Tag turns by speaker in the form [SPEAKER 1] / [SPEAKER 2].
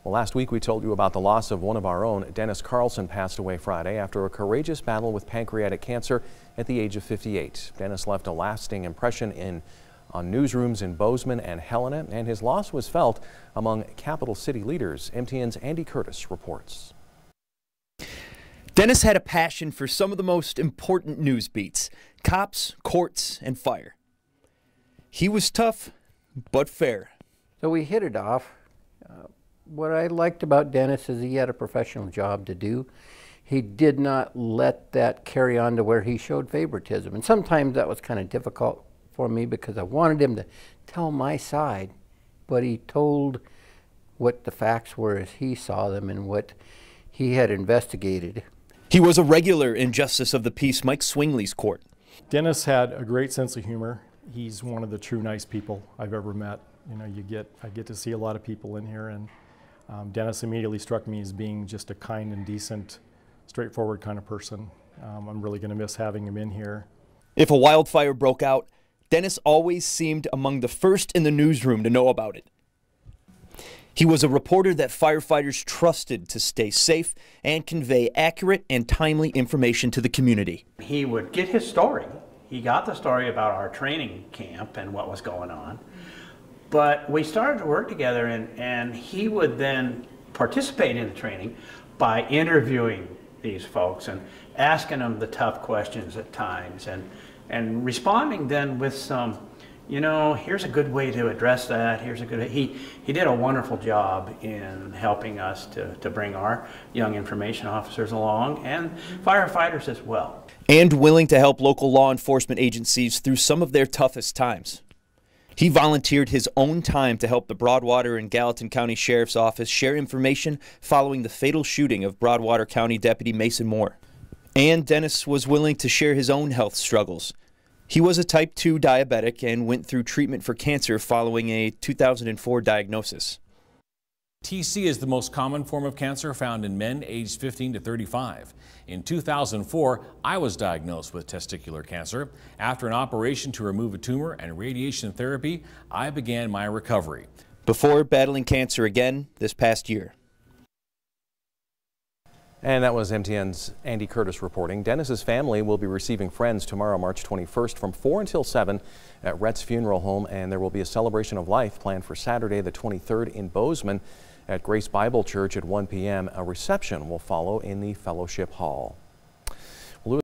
[SPEAKER 1] Well, last week we told you about the loss of one of our own. Dennis Carlson passed away Friday after a courageous battle with pancreatic cancer at the age of 58. Dennis left a lasting impression on newsrooms in Bozeman and Helena, and his loss was felt among capital city leaders. MTN's Andy Curtis reports.
[SPEAKER 2] Dennis had a passion for some of the most important news beats: cops, courts, and fire. He was tough, but fair.
[SPEAKER 3] So we hit it off. What I liked about Dennis is he had a professional job to do. He did not let that carry on to where he showed favoritism. And sometimes that was kind of difficult for me because I wanted him to tell my side, but he told what the facts were as he saw them and what he had investigated.
[SPEAKER 2] He was a regular in Justice of the Peace Mike Swingley's court.
[SPEAKER 4] Dennis had a great sense of humor. He's one of the true nice people I've ever met. You know, I get to see a lot of people in here, and Dennis immediately struck me as being just a kind and decent, straightforward kind of person. I'm really going to miss having him in here.
[SPEAKER 2] If a wildfire broke out, Dennis always seemed among the first in the newsroom to know about it. He was a reporter that firefighters trusted to stay safe and convey accurate and timely information to the community.
[SPEAKER 5] He would get his story. He got the story about our training camp and what was going on. But we started to work together, and he would then participate in the training by interviewing these folks and asking them the tough questions at times and responding then with some, you know, here's a good way to address that, here's a good, he did a wonderful job in helping us to bring our young information officers along and firefighters as well.
[SPEAKER 2] And willing to help local law enforcement agencies through some of their toughest times. He volunteered his own time to help the Broadwater and Gallatin County Sheriff's Office share information following the fatal shooting of Broadwater County Deputy Mason Moore. And Dennis was willing to share his own health struggles. He was a type 2 diabetic and went through treatment for cancer following a 2004 diagnosis.
[SPEAKER 6] TC is the most common form of cancer found in men aged 15 to 35. In 2004, I was diagnosed with testicular cancer. After an operation to remove a tumor and radiation therapy, I began my recovery.
[SPEAKER 2] Before battling cancer again this past year.
[SPEAKER 1] And that was MTN's Andy Curtis reporting. Dennis's family will be receiving friends tomorrow, March 21st from 4 until 7 at Rhett's Funeral Home, and there will be a celebration of life planned for Saturday the 23rd in Bozeman at Grace Bible Church at 1 p.m. A reception will follow in the Fellowship Hall.